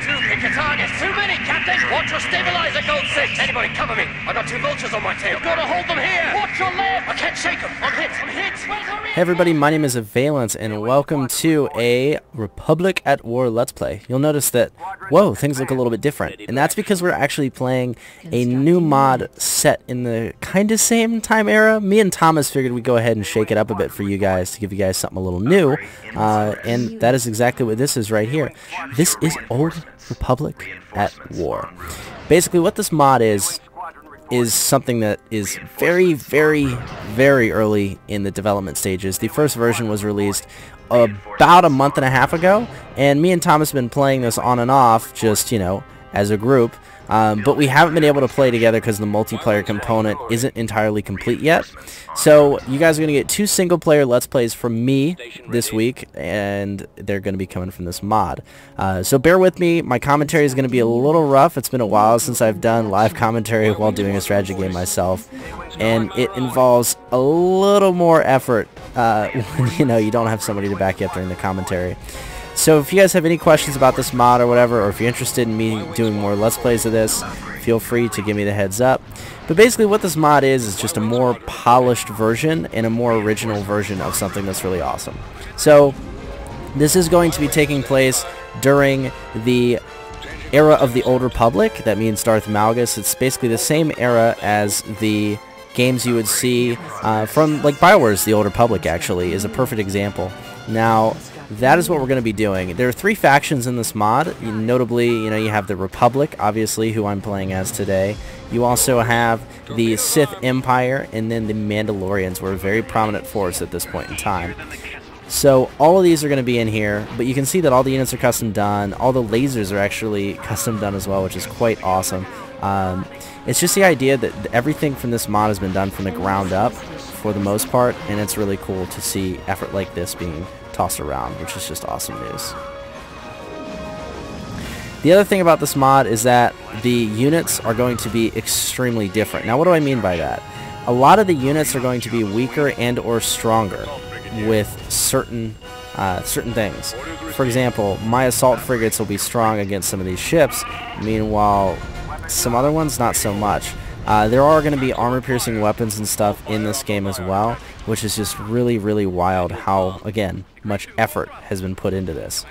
Two, pick your targets. Too many, Captain. Watch your stabilizer, Gold 6. Anybody, cover me. I got two vultures on my tail. You've got to hold them here. Watch your left. I can't shake them. I'm hit. I'm hit. Hey everybody, my name is Avialence, and welcome to a Republic at War Let's Play. You'll notice that, whoa, things look a little bit different. And that's because we're actually playing a new mod set in the kind of same time era. Me and Thomas figured we'd go ahead and shake it up a bit for you guys to give you guys something a little new. And that is exactly what this is right here. This is Old Republic at War. Basically what this mod is something that is very, very, very early in the development stages. The first version was released about a month and a half ago, and me and Thomas have been playing this on and off, just, you know, as a group. But we haven't been able to play together because the multiplayer component isn't entirely complete yet. So you guys are going to get 2 single-player Let's Plays from me this week, and they're going to be coming from this mod. So bear with me. My commentary is going to be a little rough. It's been a while since I've done live commentary while doing a strategy game myself, and it involves a little more effort when, you know, you don't have somebody to back you up during the commentary. So if you guys have any questions about this mod or whatever, or if you're interested in me doing more Let's Plays of this, feel free to give me the heads up. But basically what this mod is just a more polished version and a more original version of something that's really awesome. So this is going to be taking place during the era of the Old Republic. That means Darth Malgus. It's basically the same era as the games you would see from, like, BioWare's The Old Republic, actually, is a perfect example. Now, that is what we're going to be doing. There are 3 factions in this mod. Notably, you know, you have the Republic, obviously, who I'm playing as today. You also have the Sith Empire, and then the Mandalorians were a very prominent force at this point in time. So all of these are going to be in here, but you can see that all the units are custom done. All the lasers are actually custom done as well, which is quite awesome. It's just the idea that everything from this mod has been done from the ground up for the most part, and it's really cool to see effort like this being tossed around, which is just awesome news. The other thing about this mod is that the units are going to be extremely different. Now, what do I mean by that? A lot of the units are going to be weaker and or stronger with certain things. For example, my assault frigates will be strong against some of these ships, meanwhile some other ones not so much. There are going to be armor-piercing weapons and stuff in this game as well, which is just really, really wild how, again, much effort has been put into this.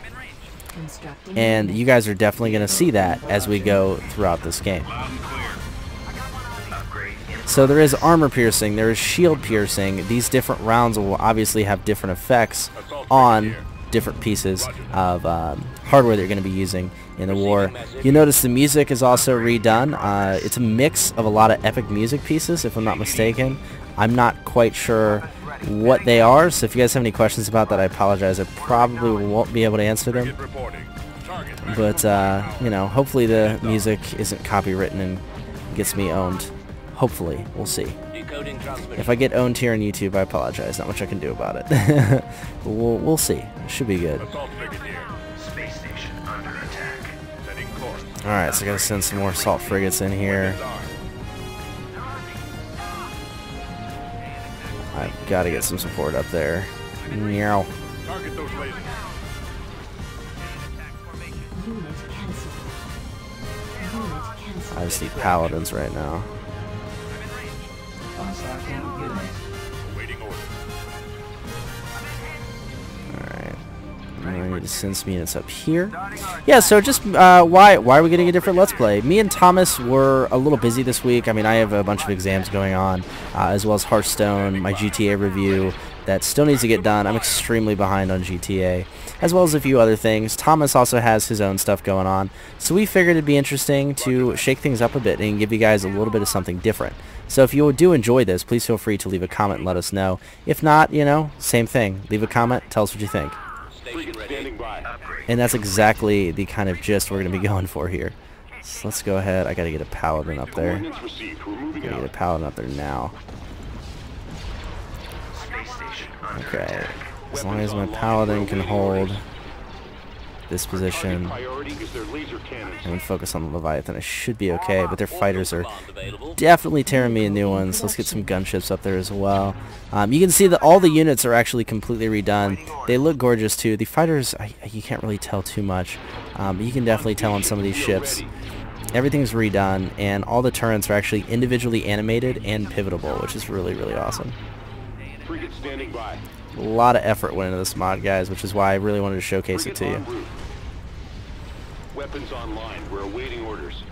And you guys are definitely going to see that as we go throughout this game. So there is armor-piercing, there is shield-piercing. These different rounds will obviously have different effects on different pieces of hardware they're going to be using in the war. You notice the music is also redone. It's a mix of a lot of epic music pieces, if I'm not mistaken. I'm not quite sure what they are, so if you guys have any questions about that, I apologize. I probably won't be able to answer them. But, you know, hopefully the music isn't copywritten and gets me owned. Hopefully. We'll see. If I get owned here on YouTube, I apologize. Not much I can do about it. We'll see. It should be good. Alright, so I gotta send some more assault frigates in here. I've gotta get some support up there. Meow. I just need paladins right now. I need to send some units up here. Yeah, so just why are we getting a different Let's Play? Me and Thomas were a little busy this week. I mean, I have a bunch of exams going on, as well as Hearthstone, my GTA review that still needs to get done. I'm extremely behind on GTA, as well as a few other things. Thomas also has his own stuff going on, so we figured it'd be interesting to shake things up a bit and give you guys a little bit of something different. So if you do enjoy this, please feel free to leave a comment and let us know. If not, you know, same thing. Leave a comment, tell us what you think. And that's exactly the kind of gist we're going to be going for here. So let's go ahead. I got to get a paladin up there. Gotta get a paladin up there now. Okay. As long as my paladin can hold this position and focus on the Leviathan. I should be okay, but their fighters are definitely tearing me a new one, so let's get some gunships up there as well. You can see that all the units are actually completely redone. They look gorgeous too. The fighters, you can't really tell too much, but you can definitely tell on some of these ships. Everything's redone, and all the turrets are actually individually animated and pivotable, which is really, really awesome. A lot of effort went into this mod, guys, which is why I really wanted to showcase it to you. Weapons online. We're awaiting orders.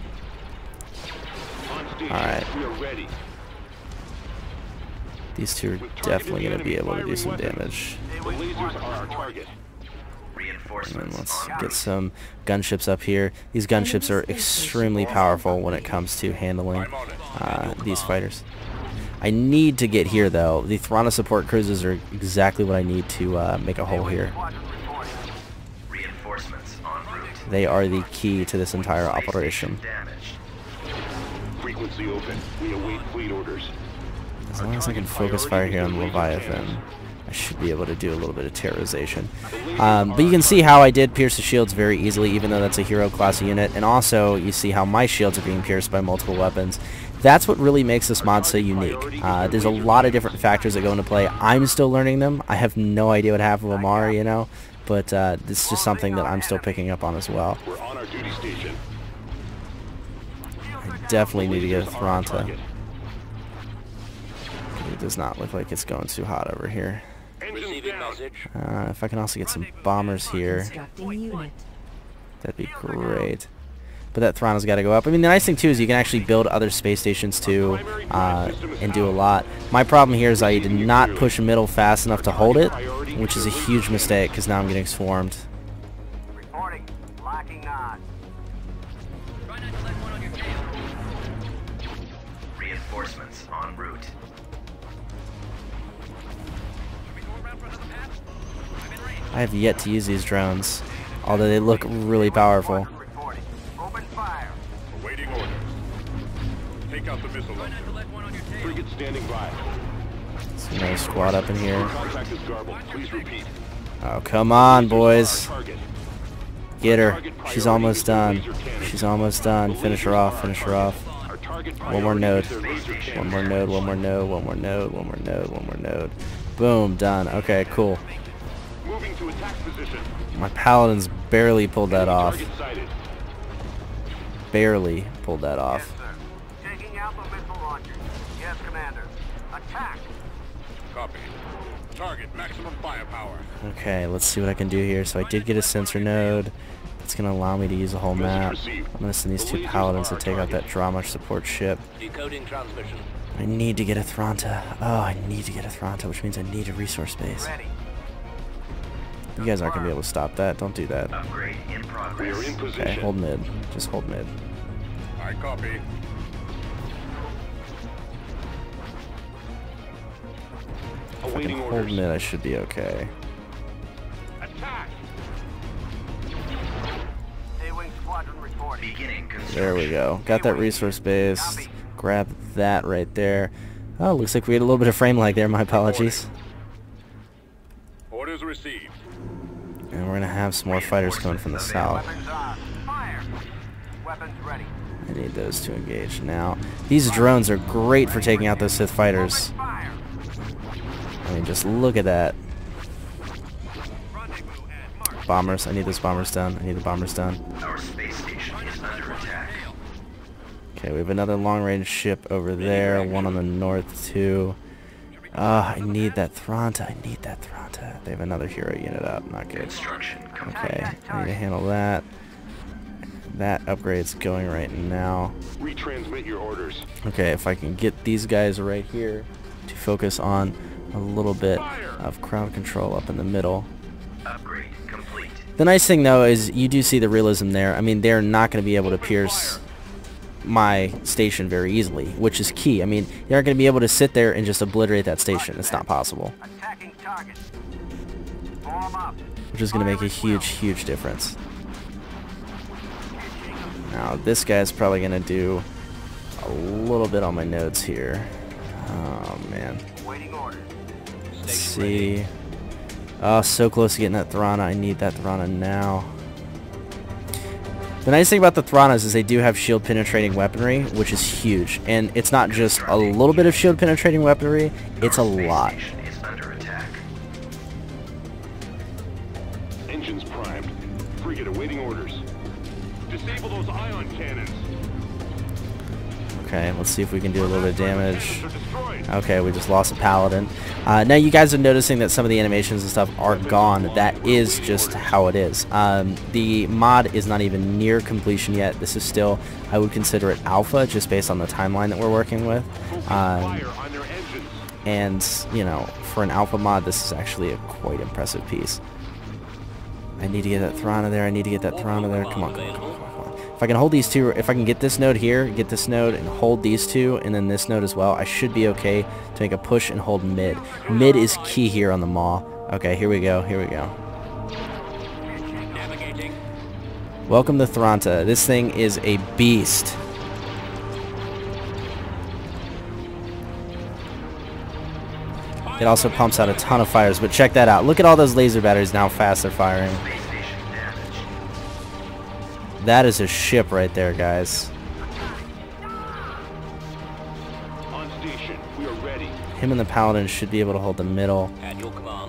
Alright. These two are definitely going to be able to do some damage. The lasers are our target. And then let's get some gunships up here. These gunships are extremely powerful when it comes to handling these fighters. I need to get here, though. The Thorana support cruisers are exactly what I need to make a hole here. They are the key to this entire operation. Frequency open. We await fleet orders. As long as I can focus fire here on the Leviathan, I should be able to do a little bit of terrorization. But you can see how I did pierce the shields very easily, even though that's a hero class unit. And also, you see how my shields are being pierced by multiple weapons. That's what really makes this mod so unique. There's a lot of different factors that go into play. I'm still learning them. I have no idea what half of them are, you know. But this is just something that I'm still picking up on as well. We're on our duty station. I definitely need to get a Thoranta. It does not look like it's going too hot over here. If I can also get some bombers here, that'd be great. But that Thorana's got to go up. I mean, the nice thing too is you can actually build other space stations too, and do a lot. My problem here is I did not push middle fast enough to hold it, which is a huge mistake because now I'm getting swarmed. Reporting. Locking on. Reinforcements en route. I have yet to use these drones, although they look really powerful. Reporting. Open fire. Awaiting orders. Take out the missile launcher. Frigate standing by. There's another squad up in here. Contact is garbled. Please repeat. Oh, come on, boys. Get her. She's almost done. She's almost done. Finish her off. Finish her off. One more node. One more node. One more node. One more node. One more node. One more node. Boom. Done. Okay, cool. Moving to attack position. My paladins barely pulled that off. Barely pulled that off. Sir. Taking out the missile launcher. Yes, Commander. Attack. Copy. Target maximum firepower. Okay, let's see what I can do here. So I did get a sensor node. It's going to allow me to use the whole map. I'm going to send these two paladins to take out that drama support ship. Decoding transmission. I need to get a Thoranta. Oh, I need to get a Thoranta, which means I need a resource base. Ready. You guys aren't going to be able to stop that. Don't do that. Upgrade in We progress. are in position. Okay, hold mid. Just hold mid. I copy. If I can Awaiting hold orders. mid, I should be okay. Attack. A-Wing Squadron reporting. Beginning construction. There we go. Got that resource base. Grab that right there. Oh, looks like we had a little bit of frame lag there. My apologies. Orders received. And we're going to have some more fighters coming from the south. Weapons on. Fire. Weapons ready. I need those to engage now. These drones are great for taking out those Sith fighters. Fire. I mean, just look at that. Bombers. I need those bombers done. I need the bombers done. Our space station is under attack. Okay, we have another long-range ship over there. One on the north, too. I need that Thoranta. I need that Thoranta. They have another hero unit up. Not good. Construction complete. Okay, I need to handle that. That upgrade's going right now. Retransmit your orders. Okay, if I can get these guys right here to focus on a little bit of crowd control up in the middle. Upgrade complete. The nice thing, though, is you do see the realism there. I mean, they're not going to be able to pierce my station very easily, which is key. I mean, you aren't going to be able to sit there and just obliterate that station. It's not possible. Attacking target. Form up. Which is going to make a huge, huge difference. Now, this guy's probably going to do a little bit on my nodes here. Oh, man. Waiting orders. Let's see. Oh, so close to getting that Thorana. I need that Thorana now. The nice thing about the Thranas is they do have shield penetrating weaponry, which is huge. And it's not just a little bit of shield penetrating weaponry, it's a lot. Engines primed. Frigate awaiting orders. Disable those ion cannons. Okay, let's see if we can do a little bit of damage. Okay, we just lost a paladin. Now you guys are noticing that some of the animations and stuff are gone. That is just how it is. The mod is not even near completion yet. This is still, I would consider it alpha, just based on the timeline that we're working with. And, you know, for an alpha mod, this is actually a quite impressive piece. I need to get that Thrana there. I need to get that Thrana there. Come on, come on, come on, come on. If I can hold these two, if I can get this node here, get this node, and hold these two, and then this node as well, I should be okay to make a push and hold mid. Mid is key here on the Maw. Okay, here we go, here we go. Welcome to Thranta. This thing is a beast. It also pumps out a ton of fires, but check that out. Look at all those laser batteries and how fast they're firing. That is a ship right there, guys. On station, we are ready. Him and the Paladin should be able to hold the middle.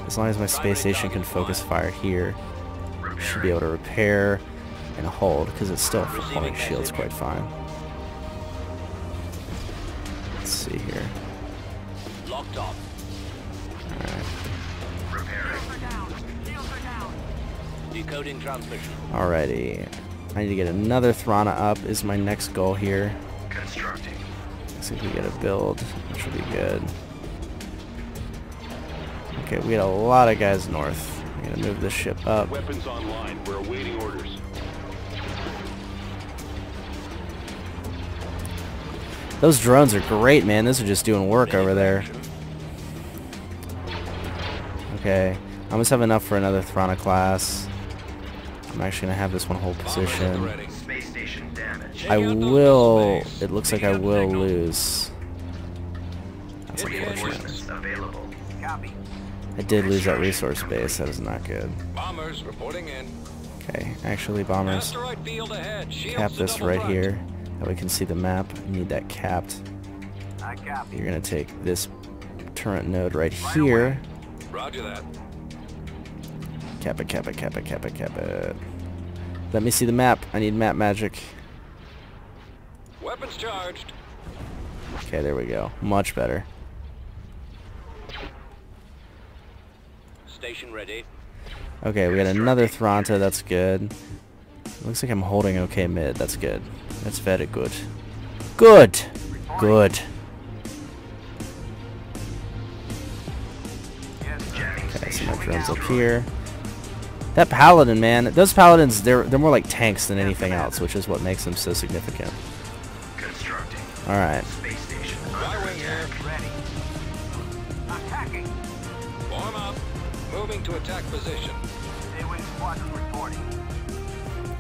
As long as my space station can focus fire here, should be able to repair and hold, because it's still holding shields quite fine. Let's see here. Locked on. Decoding transmission. Alrighty. I need to get another Thrana up is my next goal here. Constructing. Let's see if we get a build, which will be good. Okay, we got a lot of guys north. I'm gonna move this ship up. Weapons online. We're awaiting orders. Those drones are great, man. Those are just doing work over there. Okay, I almost have enough for another Thrana class. I'm actually going to have this one hold position. I will... It looks like I will lose. That's unfortunate. I did lose that resource base. That is not good. Bombers reporting in. Okay, actually, bombers. Cap this right here. That we can see the map. You need that capped. You're going to take this turret node right here. Roger that. Cap it, cap it, cap it, cap it, cap it. Let me see the map. I need map magic. Weapons charged. Okay, there we go. Much better. Station ready. Okay, we got another Thranta. That's good. Looks like I'm holding okay mid. That's good. That's very good. Good! Good. Okay, so my drone's up here. That Paladin, man, those Paladins, they're more like tanks than anything else, which is what makes them so significant. Alright. Form up. Moving to attack position.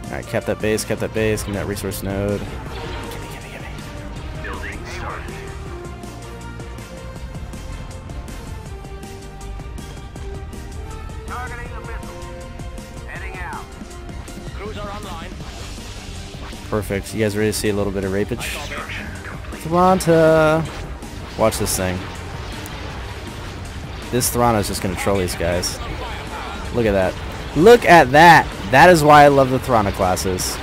Alright, cap that base, give me that resource node. Gimme. Building started. Targeting the missile. Heading out. Cruiser online. Perfect. You guys ready to see a little bit of rapage? Thranta! Watch this thing. This Thrana is just going to troll these guys. Look at that. Look at that! That is why I love the Thrana classes.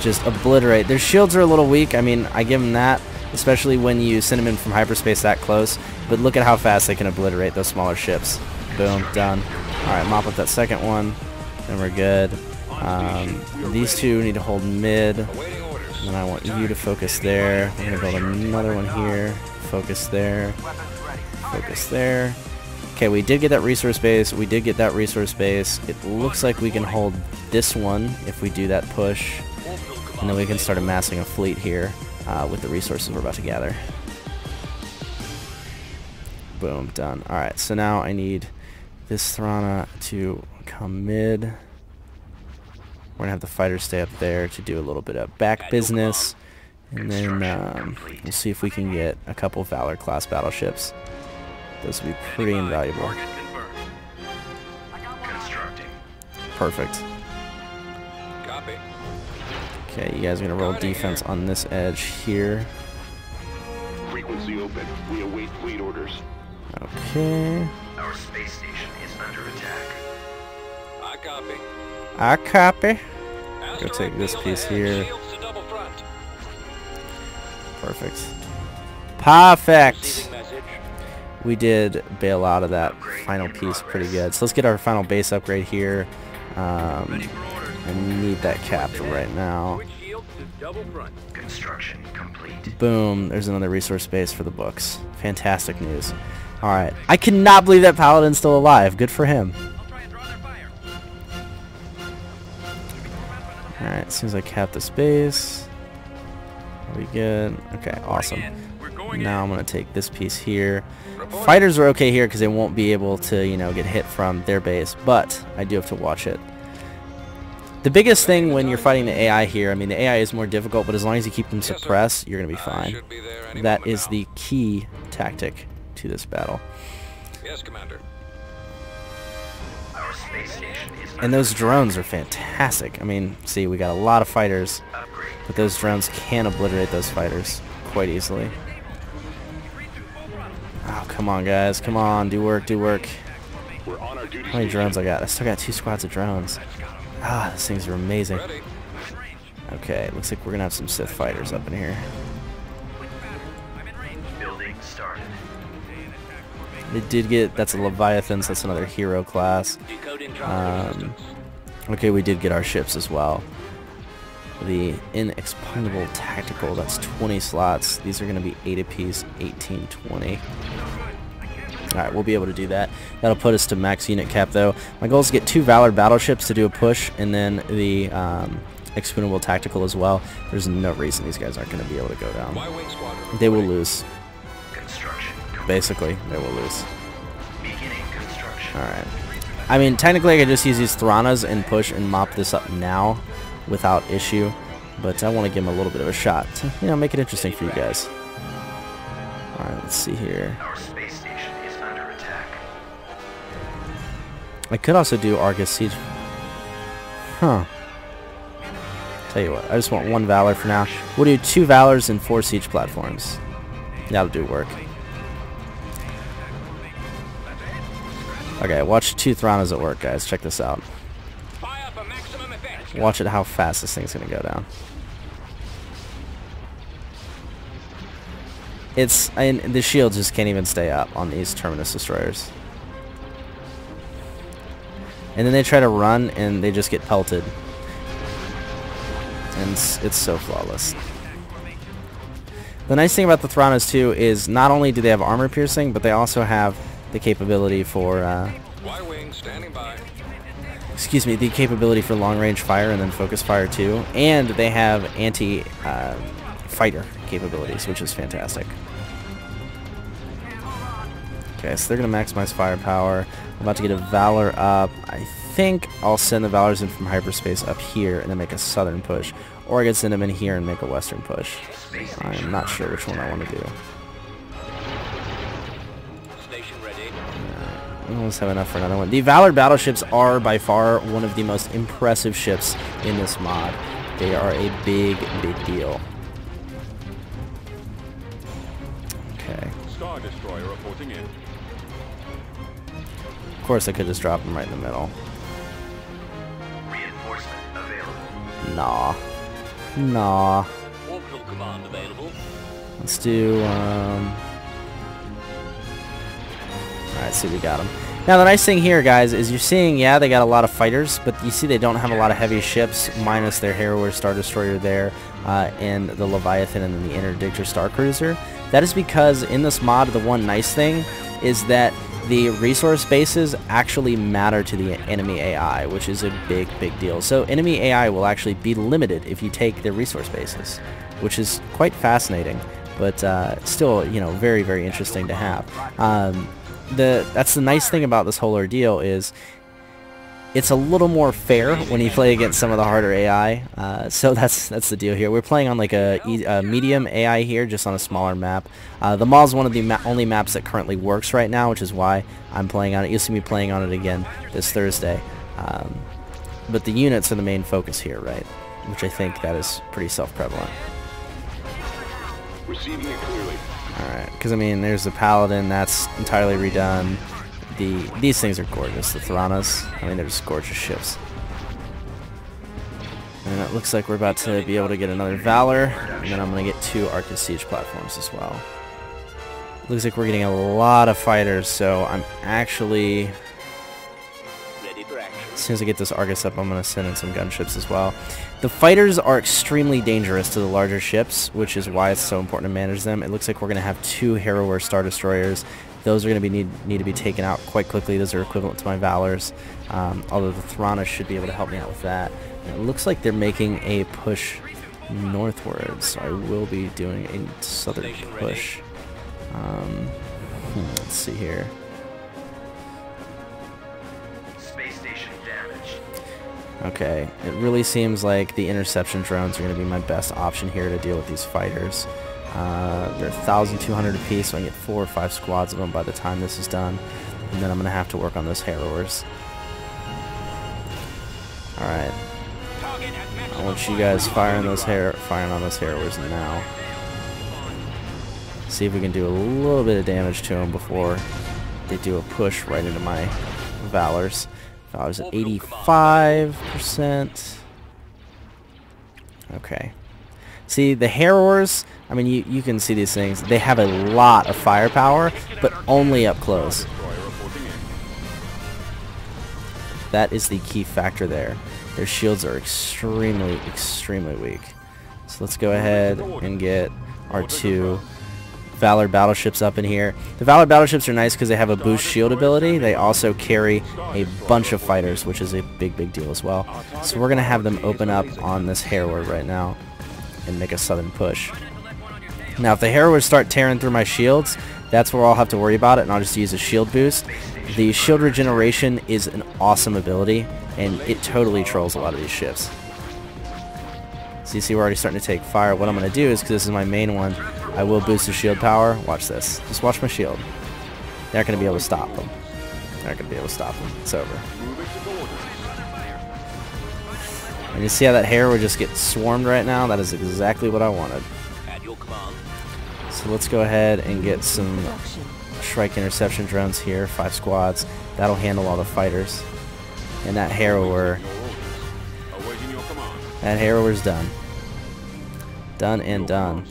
Just obliterate. Their shields are a little weak. I mean, I give them that, especially when you send them in from hyperspace that close. But look at how fast they can obliterate those smaller ships. Boom, done. Alright, mop up that second one. Then we're good. These two need to hold mid. And then I want you to focus there. We're going to build another one here. Focus there. Focus there. Okay, we did get that resource base. We did get that resource base. It looks like we can hold this one if we do that push. And then we can start amassing a fleet here with the resources we're about to gather. Boom, done. Alright, so now I need this Thrana to come mid. We're going to have the fighters stay up there to do a little bit of back business. And then we'll see if we can get a couple Valor class battleships. Those would be pretty invaluable. Perfect. copy. Okay, you guys are gonna roll defense on this edge here. Frequency open. We await fleet orders. Okay. Our space station is under attack. I copy. I copy. Go take this piece here. Shields to double front. Perfect. Perfect. Receiving message. We did bail out of that final piece pretty good. So let's get our final base upgrade here. I need that capped right now. Switch shields to double front. Construction complete. Boom. There's another resource base for the books. Fantastic news. Alright. I cannot believe that Paladin's still alive. Good for him. Alright, as soon as I cap this base. Are we good? Okay, awesome. Now I'm going to take this piece here. Fighters are okay here because they won't be able to, you know, get hit from their base, but I do have to watch it. The biggest thing when you're fighting the AI here, I mean, the AI is more difficult, but as long as you keep them suppressed, you're going to be fine. That is the key tactic to this battle. Yes, Commander. Our space station is And those drones are fantastic. I mean, see, we got a lot of fighters, but those drones can obliterate those fighters quite easily. Oh, come on, guys. Come on. Do work, do work. We're on our duty How many station. drones I got? I still got 2 squads of drones. Ah, these things are amazing. Ready. Okay, looks like we're going to have some Sith fighters up in here. building started. They did get... That's a Leviathan, so that's another hero class. Decoding drone resistance. Okay, we did get our ships as well. The inexpugnable tactical, that's 20 slots. These are going to be 8 apiece, 18, 20. Alright, we'll be able to do that. That'll put us to max unit cap though. My goal is to get 2 Valor battleships to do a push, and then the expugnable tactical as well. There's no reason these guys aren't going to be able to go down. Y-wing squadron. They will lose. Construction complete. Basically, they will lose. Beginning construction. Alright. I mean, technically I could just use these Thranas and push and mop this up now without issue, but I want to give them a little bit of a shot to, you know, make it interesting for you guys. Alright, let's see here. Our space station is under attack. I could also do Argus Siege. Huh. Tell you what, I just want 1 Valor for now. We'll do 2 Valors and 4 Siege platforms. That'll do work. Okay, watch 2 Thranas at work, guys. Check this out. Fire for maximum effect. Watch it how fast this thing's gonna go down. The shields just can't even stay up on these Terminus destroyers. And then they try to run and they just get pelted. And it's so flawless. The nice thing about the Thranas too is not only do they have armor piercing, but they also have the capability for Y-wing standing by. excuse me, the capability for long-range fire and then focus fire too, and they have anti-fighter capabilities, which is fantastic. Okay, so they're going to maximize firepower. I'm about to get a Valor up. I think I'll send the Valors in from hyperspace up here and then make a southern push, or I could send them in here and make a western push. I'm not sure which one I want to do. Station ready. We almost have enough for another one. The Valor battleships are by far one of the most impressive ships in this mod. They are a big, big deal. Okay. Star Destroyer reporting in. Of course, I could just drop them right in the middle. Reinforcement available. Nah. Nah. Orbital command available. Let's do, Alright, see, we got them. Now, the nice thing here, guys, is you're seeing, yeah, they got a lot of fighters, but you see they don't have a lot of heavy ships, minus their Harrower Star Destroyer there, and the Leviathan and then the Interdictor Star Cruiser. That is because in this mod, the one nice thing is that the resource bases actually matter to the enemy AI, which is a big, big deal. So enemy AI will actually be limited if you take their resource bases, which is quite fascinating, but still, you know, very, very interesting to have. That's the nice thing about this whole ordeal is it's a little more fair when you play against some of the harder AI. So that's the deal here. We're playing on like a medium AI here, just on a smaller map. The mall is one of the only maps that currently works right now, which is why I'm playing on it. You'll see me playing on it again this Thursday. But the units are the main focus here, right? which I think that is pretty self-prevalent. Receiving it clearly. Alright, because I mean, there's the Paladin, that's entirely redone. These things are gorgeous, the Thranas. I mean, they're just gorgeous ships. And it looks like we're about to be able to get another Valor, and then I'm going to get 2 Arcus Siege platforms as well. Looks like we're getting a lot of fighters, so I'm actually... As soon as I get this Argus up, I'm going to send in some gunships as well. The fighters are extremely dangerous to the larger ships, which is why it's so important to manage them. It looks like we're going to have 2 Harrower Star Destroyers. Those are going to need to be taken out quite quickly. Those are equivalent to my Valors, although the Thranas should be able to help me out with that. And it looks like they're making a push northwards, so I will be doing a southern push. Let's see here. Space station damaged. Okay, it really seems like the interception drones are going to be my best option here to deal with these fighters. They're 1,200 apiece, so I can get 4 or 5 squads of them by the time this is done. And then I'm going to have to work on those Harrowers. Alright. I want you guys firing on those Harrowers now. See if we can do a little bit of damage to them before they do a push right into my Valors. Valors at 85%. Okay. See, the Harrowers, I mean, you can see these things. They have a lot of firepower, but only up close. That is the key factor there. Their shields are extremely, extremely weak. So let's go ahead and get our 2 Valor battleships up in here. The Valor battleships are nice because they have a boost shield ability. They also carry a bunch of fighters, which is a big, big deal as well. So we're going to have them open up on this Harrower right now and make a southern push. Now, if the Harrowers start tearing through my shields, that's where I'll have to worry about it, and I'll just use a shield boost. The shield regeneration is an awesome ability, and it totally trolls a lot of these ships. So you see we're already starting to take fire. What I'm going to do is, because this is my main one, I will boost the shield power. Watch this. Just watch my shield. They're not going to be able to stop them. They're not going to be able to stop them. It's over. And you see how that Harrower just gets swarmed right now? That is exactly what I wanted. So let's go ahead and get some Shrike interception drones here. 5 squads. That'll handle all the fighters. And that Harrower... That Harrower's done. Done and done.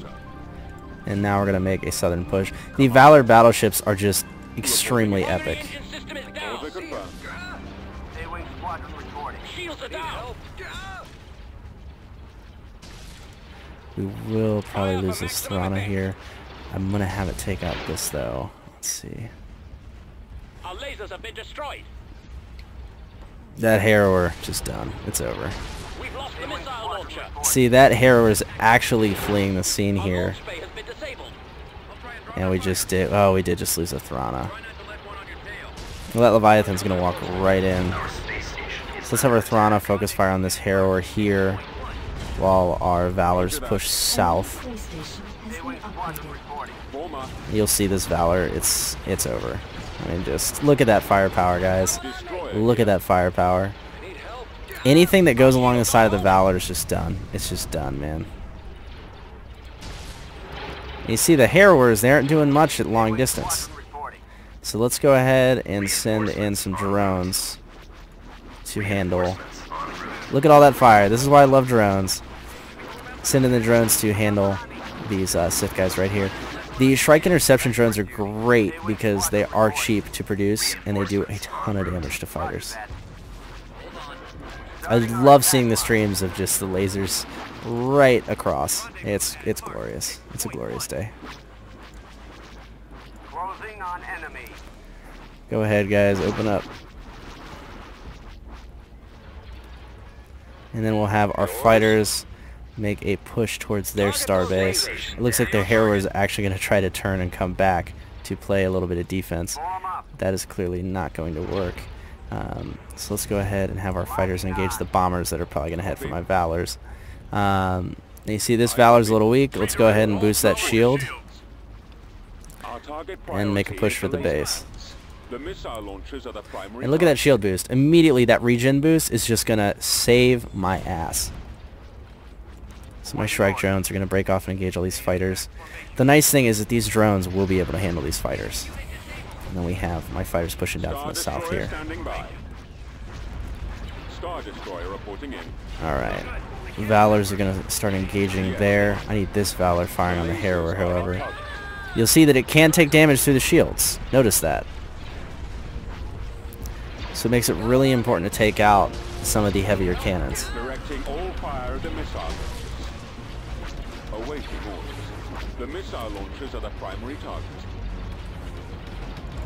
And now we're going to make a southern push. The Valor battleships are just extremely epic. We will probably lose this Thrana here. I'm going to have it take out this, though. Let's see. Our lasers have been destroyed. That Harrower, just done. It's over. We've lost the missile launcher. See, that Harrower is actually fleeing the scene here. And we just did... Oh, we did just lose a Thrana. Well, that Leviathan's going to walk right in. So let's have our Thrana focus fire on this Harrower here, while our Valors push south. You'll see this Valor, it's over. I mean, just look at that firepower, guys. Look at that firepower. Anything that goes along the side of the Valor is just done. It's just done, man. You see the Harrowers, they aren't doing much at long distance. So let's go ahead and send in some drones to handle. Look at all that fire. This is why I love drones. Send in the drones to handle these Sith guys right here. The Shrike interception drones are great because they are cheap to produce and they do a ton of damage to fighters. I love seeing the streams of just the lasers right across. It's glorious. It's a glorious day. Closing on enemy. Go ahead, guys. Open up. And then we'll have our fighters make a push towards their star base. It looks like their Harrower is actually going to try to turn and come back to play a little bit of defense. That is clearly not going to work. So let's go ahead and have our fighters engage the bombers that are probably going to head for my Valors. You see this Valor's a little weak. Let's go ahead and boost that shield and make a push for the base. And look at that shield boost. Immediately that regen boost is just going to save my ass. So my strike drones are going to break off and engage all these fighters. The nice thing is that these drones will be able to handle these fighters. And then we have my fighters pushing down from the south here. Alright. Valors are going to start engaging there. I need this Valor firing on the Harrower, however. You'll see that it can take damage through the shields. Notice that. So it makes it really important to take out some of the heavier cannons. Directing all fire at the missile. Awaiting orders. The missile launchers are the primary target.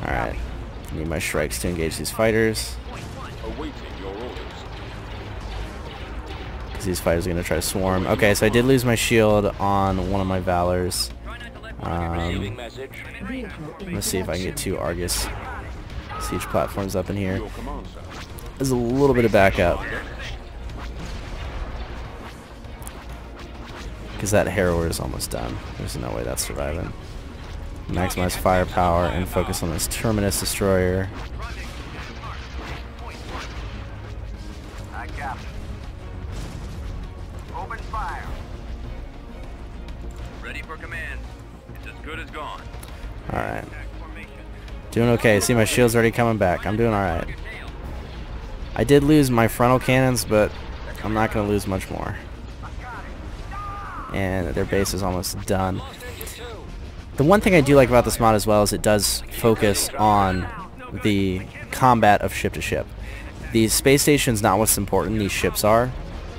Alright. I need my strikes to engage these fighters. Awaiting your orders. Because these fighters are going to try to swarm. Okay, so I did lose my shield on one of my Valors. Let's see if I can get 2 Argus siege platforms up in here. There's a little bit of backup. Because that Harrower is almost done. There's no way that's surviving. Maximize firepower and focus on this Terminus Destroyer. I got it. Open fire. Ready for command. It's as good as gone. Alright. Doing okay. See, my shield's already coming back. I'm doing alright. I did lose my frontal cannons, but I'm not going to lose much more. And their base is almost done. The one thing I do like about this mod as well is it does focus on the combat of ship to ship. The space station's not what's important, these ships are.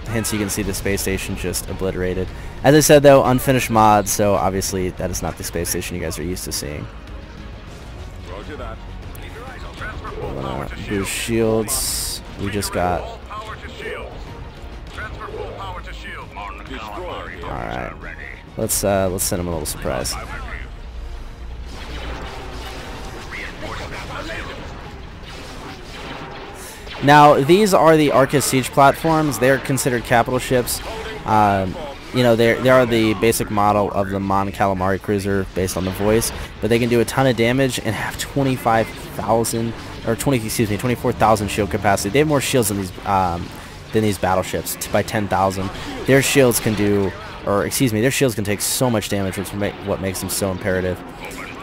Hence you can see the space station just obliterated. As I said though, unfinished mod, so obviously that is not the space station you guys are used to seeing. Roger that. I'm gonna boost shields. We just got... Alright. Let's send him a little surprise. Now, these are the Arcus siege platforms. They're considered capital ships. You know, they are the basic model of the Mon Calamari cruiser based on the voice, but they can do a ton of damage and have 24,000 shield capacity. They have more shields than these battleships by 10,000. Their shields can do, or excuse me, their shields can take so much damage, which is what makes them so imperative.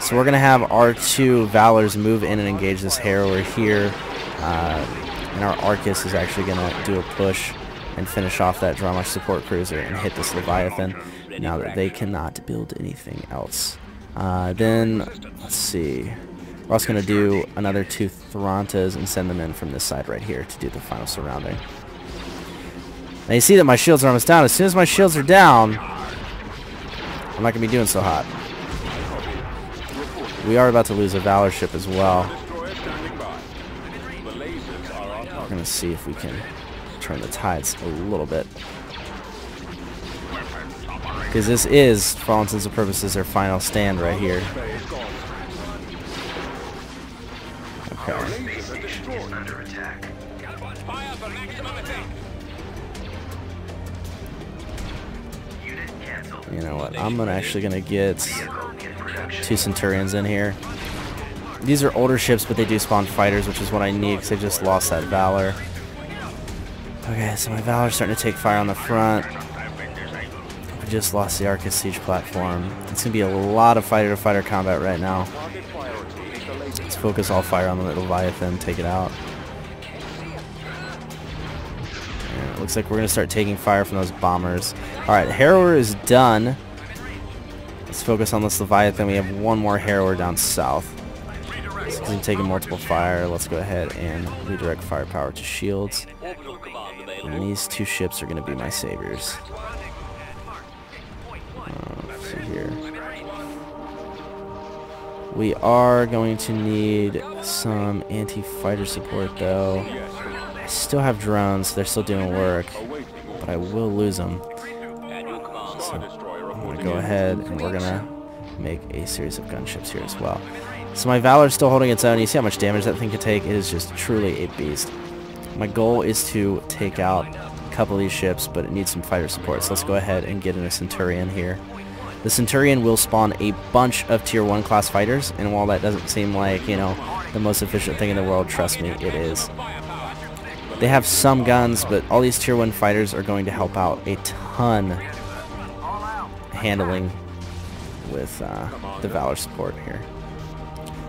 So we're gonna have our 2 Valors move in and engage this Harrower here. And our Arcus is actually going to do a push and finish off that Dramash support cruiser and hit this Leviathan now that they cannot build anything else. Then, let's see. We're also going to do another 2 Throntas and send them in from this side right here to do the final surrounding. Now you see that my shields are almost down. As soon as my shields are down, I'm not going to be doing so hot. We are about to lose a Valor ship as well. We're going to see if we can turn the tides a little bit. Because this is, for all intents and purposes, their final stand right here. Okay. You know what? I'm actually going to get 2 Centurions in here. These are older ships, but they do spawn fighters, which is what I need because I just lost that Valor. Okay, so my Valor's starting to take fire on the front. I just lost the Arcus siege platform. It's going to be a lot of fighter-to-fighter combat right now. Let's focus all fire on the Leviathan, take it out. And it looks like we're going to start taking fire from those bombers. Alright, Harrower is done. Let's focus on this Leviathan. We have 1 more Harrower down south. So he's taking multiple fire. Let's go ahead and redirect firepower to shields. And these 2 ships are going to be my saviors. Let's see here. We are going to need some anti-fighter support though. I still have drones. They're still doing work. But I will lose them. So I'm going to go ahead and we're going to make a series of gunships here as well. So my Valor is still holding its own. You see how much damage that thing can take? It is just truly a beast. My goal is to take out a couple of these ships, but it needs some fighter support. So let's go ahead and get in a Centurion here. The Centurion will spawn a bunch of Tier 1 class fighters, and while that doesn't seem like, you know, the most efficient thing in the world, trust me, it is. They have some guns, but all these Tier 1 fighters are going to help out a ton handling with the Valor support here.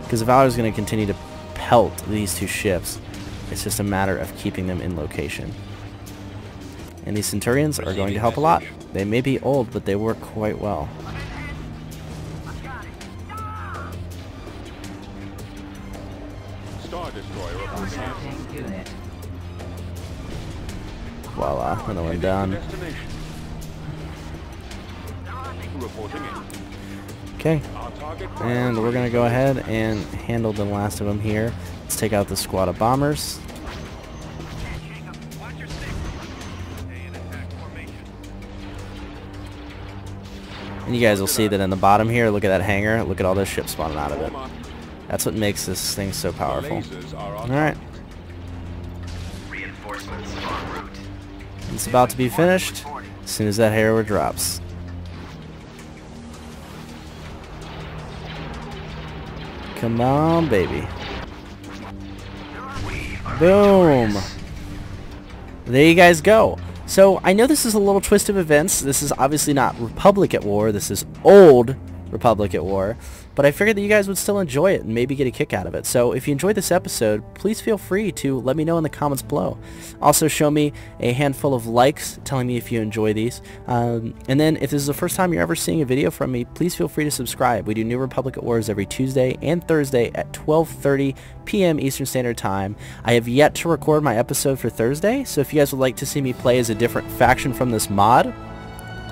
Because the Valor is going to continue to pelt these two ships. It's just a matter of keeping them in location. And these Centurions are going to help a lot. They may be old, but they work quite well. Star Destroyer on hand. Voila, another one done. Destination. Reporting in. Okay, Our target and we're going to go ahead and handle the last of them here. Let's take out the squad of bombers. And you guys will see that in the bottom here, look at that hangar, look at all those ships spawning out of it. That's what makes this thing so powerful. Alright. Reinforcements en route. It's about to be finished as soon as that harrower drops. Come on, baby. Boom. There you guys go. So, I know this is a little twist of events. This is obviously not Republic at War. This is old Republic at War. But I figured that you guys would still enjoy it and maybe get a kick out of it. So if you enjoyed this episode, please feel free to let me know in the comments below. Also show me a handful of likes telling me if you enjoy these. And then if this is the first time you're ever seeing a video from me, please feel free to subscribe. We do New Republic at Wars every Tuesday and Thursday at 12:30 p.m. Eastern Standard Time. I have yet to record my episode for Thursday, so if you guys would like to see me play as a different faction from this mod,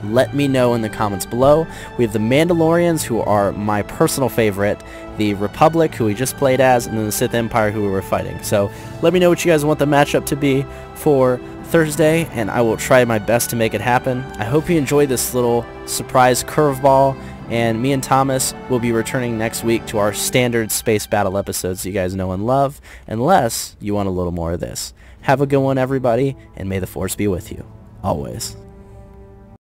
let me know in the comments below. We have the Mandalorians, who are my personal favorite, the Republic, who we just played as, and then the Sith Empire, who we were fighting. So let me know what you guys want the matchup to be for Thursday, and I will try my best to make it happen. I hope you enjoyed this little surprise curveball, and me and Thomas will be returning next week to our standard space battle episodes you guys know and love, unless you want a little more of this. Have a good one, everybody, and may the Force be with you. Always.